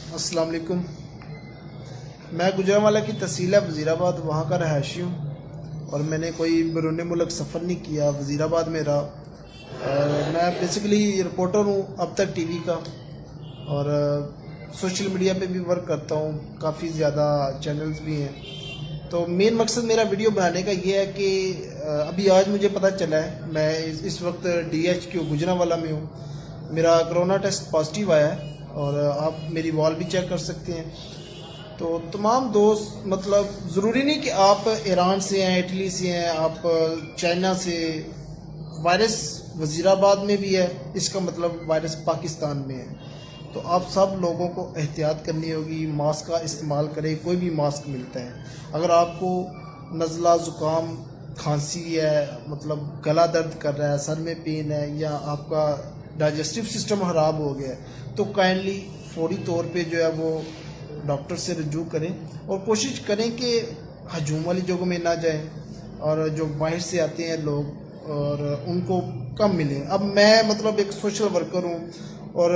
अस्सलाम वालेकुम। मैं गुजरांवाला की तहसील है वज़ीराबाद, वहाँ का रहायशी हूँ और मैंने कोई बैरून मुल्क सफ़र नहीं किया, वज़ीराबाद में रहा। मैं बेसिकली रिपोर्टर हूँ अब तक टीवी का, और सोशल मीडिया पे भी वर्क करता हूँ, काफ़ी ज़्यादा चैनल्स भी हैं। तो मेन मकसद मेरा वीडियो बनाने का ये है कि अभी आज मुझे पता चला है, मैं इस वक्त DHQ गुजरांवाला में हूँ। मेरा कोरोना टेस्ट पॉजिटिव आया है और आप मेरी वॉल भी चेक कर सकते हैं। तो तमाम दोस्त, मतलब ज़रूरी नहीं कि आप ईरान से हैं, इटली से हैं, आप चाइना से। वायरस वज़ीराबाद में भी है, इसका मतलब वायरस पाकिस्तान में है। तो आप सब लोगों को एहतियात करनी होगी, मास्क का इस्तेमाल करें, कोई भी मास्क मिलता है। अगर आपको नज़ला ज़ुकाम खांसी है, मतलब गला दर्द कर रहा है, सर में पेन है, या आपका डाइजेस्टिव सिस्टम ख़राब हो गया है, तो काइंडली फौरी तौर पे जो है वो डॉक्टर से रजू करें और कोशिश करें कि हजूम वाली जगहों में ना जाएं, और जो बाहर से आते हैं लोग और उनको कम मिलें। अब मैं मतलब एक सोशल वर्कर हूँ और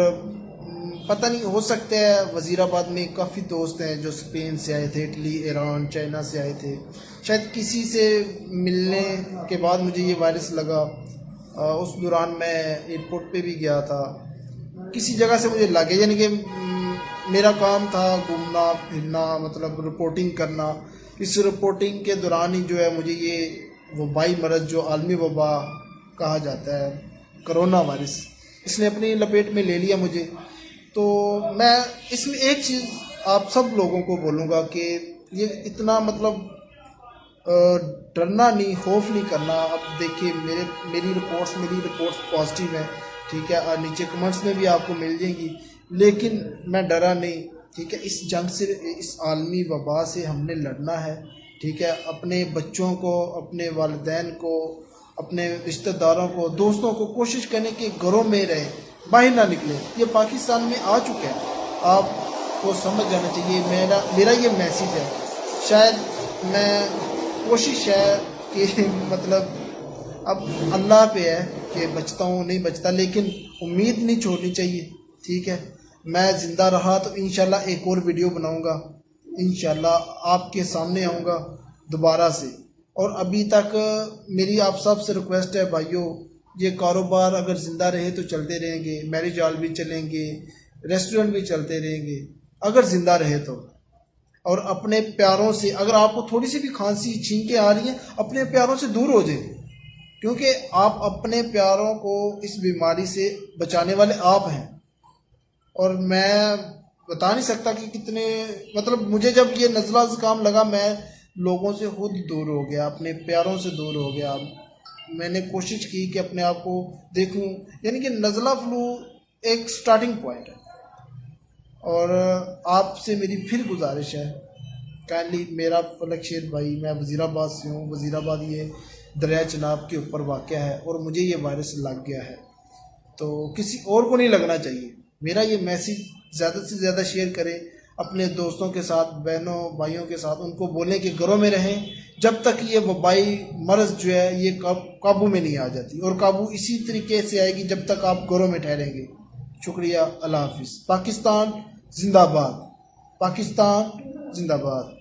पता नहीं, हो सकता है वज़ीराबाद में काफ़ी दोस्त हैं जो स्पेन से आए थे, इटली, ईरान, चाइना से आए थे। शायद किसी से मिलने के बाद मुझे ये वायरस लगा। उस दौरान मैं एयरपोर्ट पे भी गया था, किसी जगह से मुझे लगे, यानी कि मेरा काम था घूमना फिरना, मतलब रिपोर्टिंग करना। इस रिपोर्टिंग के दौरान ही जो है मुझे ये वबाई मरज़, जो आलमी वबा कहा जाता है, कोरोना वायरस, इसने अपनी लपेट में ले लिया मुझे। तो मैं इसमें एक चीज़ आप सब लोगों को बोलूँगा कि ये इतना मतलब डरना नहीं, खौफ नहीं करना। अब देखिए मेरी रिपोर्ट्स पॉजिटिव हैं, ठीक है, और नीचे कमेंट्स में भी आपको मिल जाएंगी, लेकिन मैं डरा नहीं, ठीक है। इस जंग से, इस आलमी वबा से हमने लड़ना है, ठीक है। अपने बच्चों को, अपने वालिदैन को, अपने रिश्तेदारों को, दोस्तों को कोशिश करें कि घरों में रहें, बाहर ना निकलें। ये पाकिस्तान में आ चुका है, आपको समझ जाना चाहिए। मेरा ये मैसेज है। शायद मैं कोशिश है कि मतलब अब अल्लाह पे है कि बचता हूँ नहीं बचता, लेकिन उम्मीद नहीं छोड़नी चाहिए, ठीक है। मैं ज़िंदा रहा तो इंशाल्लाह एक और वीडियो बनाऊँगा, इंशाल्लाह आपके सामने आऊँगा दोबारा से। और अभी तक मेरी आप सब से रिक्वेस्ट है भाइयों, ये कारोबार अगर ज़िंदा रहे तो चलते रहेंगे, मैरिज हॉल भी चलेंगे, रेस्टोरेंट भी चलते रहेंगे अगर ज़िंदा रहे तो। और अपने प्यारों से, अगर आपको थोड़ी सी भी खांसी छींकें आ रही हैं, अपने प्यारों से दूर हो जाए, क्योंकि आप अपने प्यारों को इस बीमारी से बचाने वाले आप हैं। और मैं बता नहीं सकता कि कितने, मतलब मुझे जब ये नज़ला ज़ुकाम लगा, मैं लोगों से खुद दूर हो गया, अपने प्यारों से दूर हो गया। मैंने कोशिश की कि अपने आप को देखूं, यानी कि नज़ला फ्लू एक स्टार्टिंग पॉइंट है। और आपसे मेरी फिर गुजारिश है, काइंडली, मेरा फलक शेर भाई, मैं वज़ीराबाद से हूँ। वज़ीराबाद ये दरिया चनाब के ऊपर वाक़या है और मुझे ये वायरस लग गया है, तो किसी और को नहीं लगना चाहिए। मेरा ये मैसेज ज़्यादा से ज़्यादा शेयर करें अपने दोस्तों के साथ, बहनों भाइयों के साथ। उनको बोलें कि घरों में रहें जब तक ये वबाई मर्ज़ जो है ये काबू में नहीं आ जाती, और काबू इसी तरीके से आएगी जब तक आप घरों में ठहरेंगे। शुक्रिया, अल्लाह हाफिज़। पाकिस्तान जिंदाबाद, पाकिस्तान जिंदाबाद।